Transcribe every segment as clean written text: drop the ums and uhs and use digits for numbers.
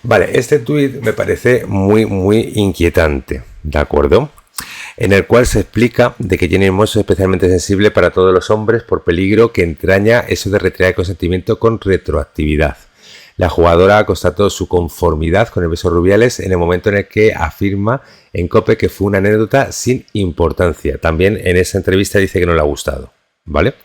Vale, este tuit me parece muy inquietante, ¿de acuerdo? En el cual se explica de que Jenny Hermoso es especialmente sensible para todos los hombres por peligro que entraña eso de retirar el consentimiento con retroactividad. La jugadora constató su conformidad con el beso Rubiales en el momento en el que afirma en COPE que fue una anécdota sin importancia. También en esa entrevista dice que no le ha gustado, ¿vale?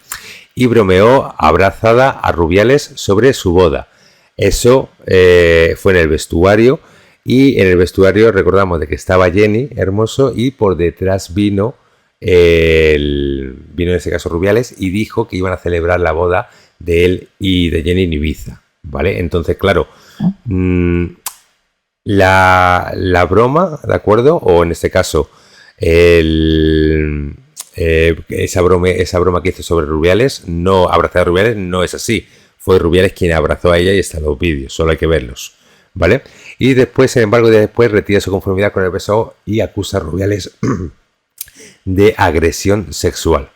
Y bromeó abrazada a Rubiales sobre su boda. Eso fue en el vestuario, y en el vestuario recordamos de que estaba Jenny Hermoso y por detrás vino en este caso Rubiales, y dijo que iban a celebrar la boda de él y de Jenny en Ibiza, ¿vale? Entonces, claro, la broma, ¿de acuerdo? O en este caso, esa broma que hizo sobre Rubiales, no abrazar a Rubiales, no es así. Fue Rubiales quien abrazó a ella y están los vídeos, solo hay que verlos, ¿vale? Y después, sin embargo, después retira su conformidad con el beso y acusa a Rubiales de agresión sexual.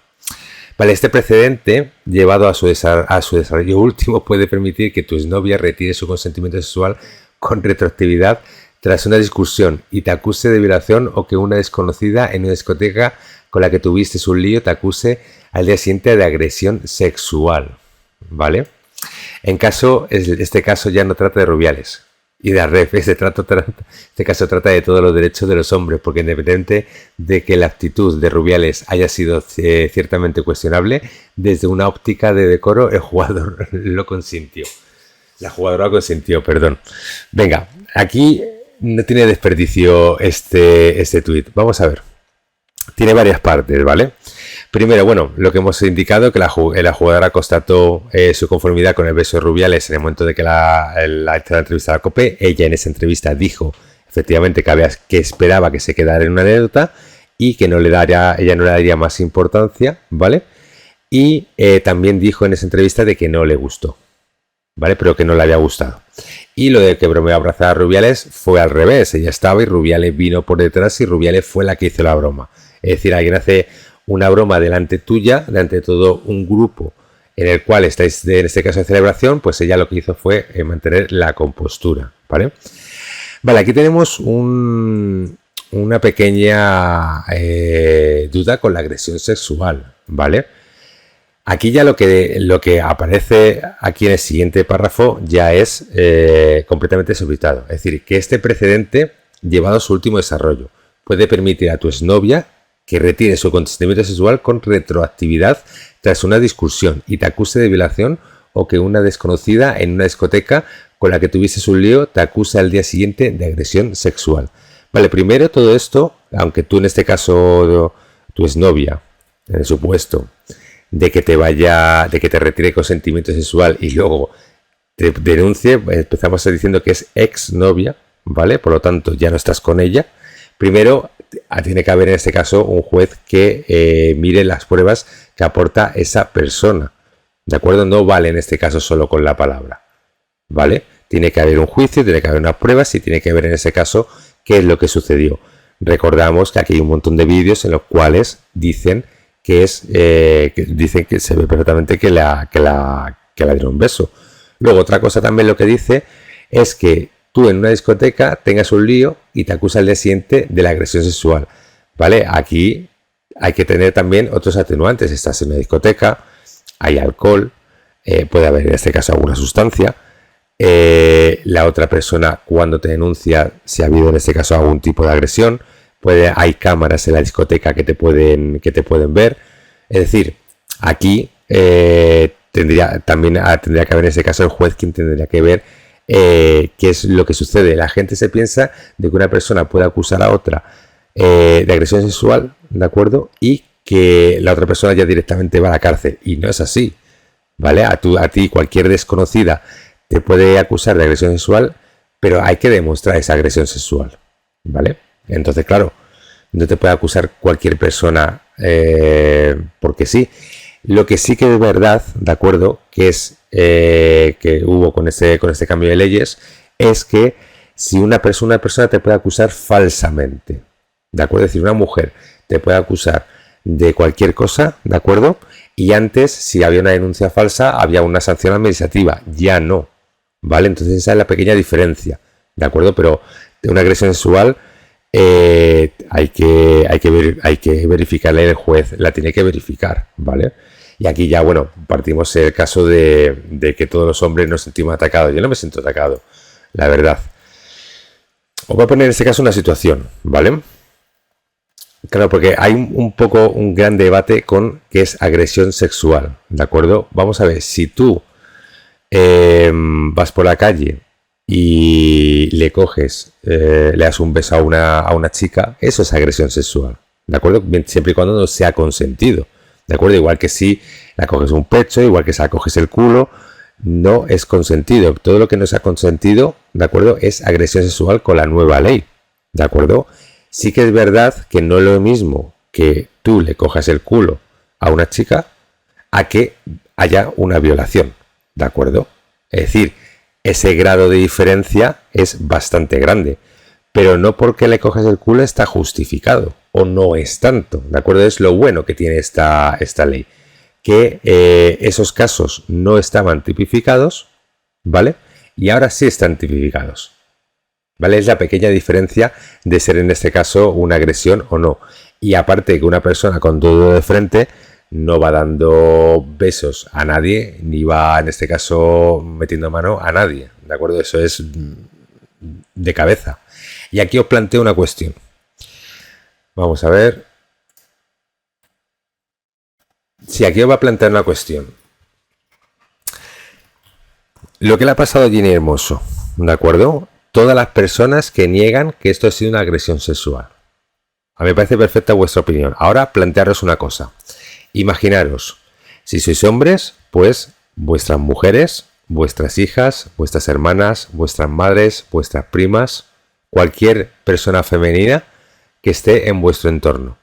Vale, este precedente, llevado a su desarrollo último, puede permitir que tu exnovia retire su consentimiento sexual con retroactividad tras una discusión y te acuse de violación, o que una desconocida en una discoteca con la que tuviste un lío te acuse al día siguiente de agresión sexual, ¿vale? Este caso ya no trata de Rubiales y de Arref, este caso trata de todos los derechos de los hombres, porque independiente de que la actitud de Rubiales haya sido ciertamente cuestionable, desde una óptica de decoro, el jugador lo consintió. La jugadora consintió, perdón. Venga, aquí no tiene desperdicio este tuit. Vamos a ver. Tiene varias partes, ¿vale? Primero, bueno, lo que hemos indicado, que la jugadora constató su conformidad con el beso de Rubiales en el momento de que la entrevista a la COPE. Ella en esa entrevista dijo efectivamente que esperaba que se quedara en una anécdota y que ella no le daría más importancia, ¿vale? Y también dijo en esa entrevista de que no le gustó, ¿vale? Pero que no le había gustado. Y lo de que bromeó abrazar a Rubiales fue al revés. Ella estaba y Rubiales vino por detrás y Rubiales fue la que hizo la broma. Es decir, alguien hace una broma delante tuya, delante de todo un grupo en el cual estáis, en este caso de celebración, pues ella lo que hizo fue mantener la compostura, ¿vale? Vale, aquí tenemos una pequeña duda con la agresión sexual, ¿vale? Aquí ya lo que aparece aquí en el siguiente párrafo ya es completamente solicitado. Es decir, que este precedente, llevado a su último desarrollo, puede permitir a tu exnovia que retire su consentimiento sexual con retroactividad tras una discusión y te acuse de violación, o que una desconocida en una discoteca con la que tuviste un lío te acuse al día siguiente de agresión sexual. Vale, primero todo esto, aunque tú en este caso, tu exnovia, en el supuesto de que te retire consentimiento sexual y luego te denuncie, empezamos diciendo que es exnovia, ¿vale? Por lo tanto, ya no estás con ella. Primero, tiene que haber en este caso un juez que mire las pruebas que aporta esa persona, ¿de acuerdo? No vale en este caso solo con la palabra, ¿vale? Tiene que haber un juicio, tiene que haber unas pruebas y tiene que ver en ese caso qué es lo que sucedió. Recordamos que aquí hay un montón de vídeos en los cuales dicen que se ve perfectamente que la dieron un beso. Luego, otra cosa también lo que dice es que tú en una discoteca tengas un lío y te acusa al día siguiente de la agresión sexual, ¿vale? Aquí hay que tener también otros atenuantes. Estás en una discoteca, hay alcohol, puede haber en este caso alguna sustancia. La otra persona, cuando te denuncia, si ha habido en este caso algún tipo de agresión, hay cámaras en la discoteca que te pueden ver. Es decir, aquí tendría que haber en este caso el juez quien tendría que ver qué es lo que sucede. La gente se piensa de que una persona puede acusar a otra de agresión sexual, ¿de acuerdo? Y que la otra persona ya directamente va a la cárcel, y no es así, ¿vale? A ti cualquier desconocida te puede acusar de agresión sexual, pero hay que demostrar esa agresión sexual, ¿vale? Entonces, claro, no te puede acusar cualquier persona porque sí. Lo que sí que es verdad, ¿de acuerdo? Que es que hubo con este cambio de leyes, es que si una persona te puede acusar falsamente, ¿de acuerdo? Es decir, una mujer te puede acusar de cualquier cosa, ¿de acuerdo? Y antes, si había una denuncia falsa, había una sanción administrativa, ya no, ¿vale? Entonces esa es la pequeña diferencia, ¿de acuerdo? Pero de una agresión sexual hay que verificarla y el juez la tiene que verificar, ¿vale? Y aquí ya, bueno, partimos el caso de que todos los hombres nos sentimos atacados. Yo no me siento atacado, la verdad. Os voy a poner en este caso una situación, ¿vale? Claro, porque hay un gran debate con qué es agresión sexual, ¿de acuerdo? Vamos a ver, si tú vas por la calle y le coges, le das un beso a una chica, eso es agresión sexual, ¿de acuerdo? Siempre y cuando no sea consentido, ¿de acuerdo? Igual que si la coges un pecho, igual que si la coges el culo, no es consentido. Todo lo que no sea consentido, ¿de acuerdo? Es agresión sexual con la nueva ley, ¿de acuerdo? Sí que es verdad que no es lo mismo que tú le cojas el culo a una chica a que haya una violación, ¿de acuerdo? Es decir, ese grado de diferencia es bastante grande, pero no porque le cojas el culo está justificado o no es tanto, ¿de acuerdo? Es lo bueno que tiene esta ley, que esos casos no estaban tipificados, ¿vale? Y ahora sí están tipificados, ¿vale? Es la pequeña diferencia de ser en este caso una agresión o no. Y aparte que una persona con todo de frente no va dando besos a nadie, ni va en este caso metiendo mano a nadie, ¿de acuerdo? Eso es de cabeza. Y aquí os planteo una cuestión. Vamos a ver. Si aquí os va a plantear una cuestión. Lo que le ha pasado a Jenny Hermoso, ¿de acuerdo? Todas las personas que niegan que esto ha sido una agresión sexual. A mí me parece perfecta vuestra opinión. Ahora plantearos una cosa. Imaginaros, si sois hombres, pues vuestras mujeres, vuestras hijas, vuestras hermanas, vuestras madres, vuestras primas, cualquier persona femenina que esté en vuestro entorno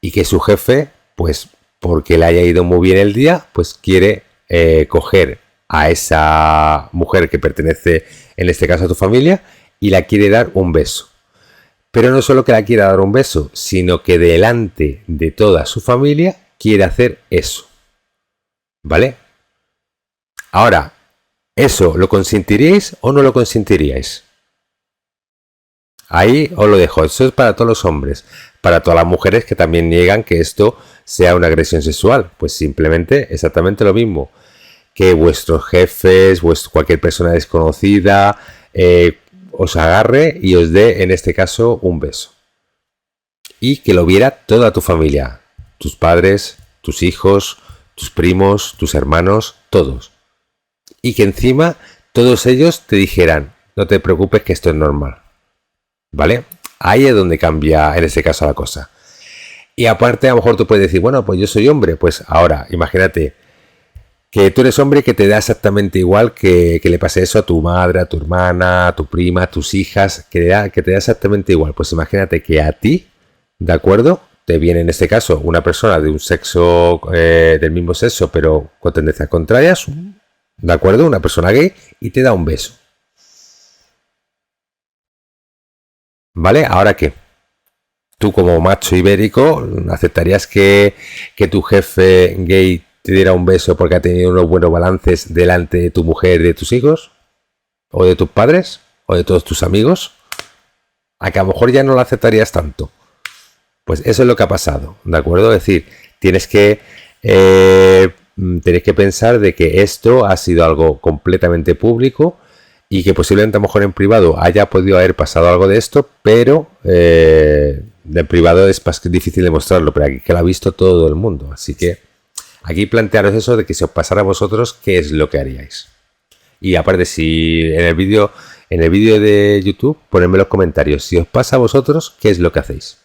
y que su jefe, pues porque le haya ido muy bien el día, pues quiere coger a esa mujer que pertenece en este caso a tu familia y la quiere dar un beso. Pero no solo que la quiera dar un beso, sino que delante de toda su familia quiere hacer eso, ¿vale? Ahora, ¿eso lo consentiríais o no lo consentiríais? Ahí os lo dejo. Eso es para todos los hombres. Para todas las mujeres que también niegan que esto sea una agresión sexual, pues simplemente exactamente lo mismo. Que vuestros jefes, cualquier persona desconocida os agarre y os dé en este caso un beso. Y que lo viera toda tu familia. Tus padres, tus hijos, tus primos, tus hermanos, todos. Y que encima todos ellos te dijeran, no te preocupes que esto es normal. ¿Vale? Ahí es donde cambia en este caso la cosa. Y aparte a lo mejor tú puedes decir, bueno, pues yo soy hombre. Pues ahora, imagínate que tú eres hombre y que te da exactamente igual que le pase eso a tu madre, a tu hermana, a tu prima, a tus hijas, que te da exactamente igual. Pues imagínate que a ti, ¿de acuerdo? Te viene en este caso una persona de un sexo, del mismo sexo, pero con tendencias contrarias, ¿de acuerdo? Una persona gay y te da un beso. ¿Vale? ¿Ahora qué? Tú como macho ibérico, ¿aceptarías que tu jefe gay te diera un beso porque ha tenido unos buenos balances delante de tu mujer, de tus hijos? ¿O de tus padres? ¿O de todos tus amigos? A que a lo mejor ya no lo aceptarías tanto. Pues eso es lo que ha pasado, ¿de acuerdo? Es decir, tienes que pensar de que esto ha sido algo completamente público y que posiblemente a lo mejor en privado haya podido haber pasado algo de esto, pero de privado es más difícil demostrarlo, pero aquí que lo ha visto todo el mundo. Así que aquí plantearos eso de que si os pasara a vosotros, ¿qué es lo que haríais? Y aparte, si en el vídeo de YouTube, ponedme en los comentarios, si os pasa a vosotros, ¿qué es lo que hacéis?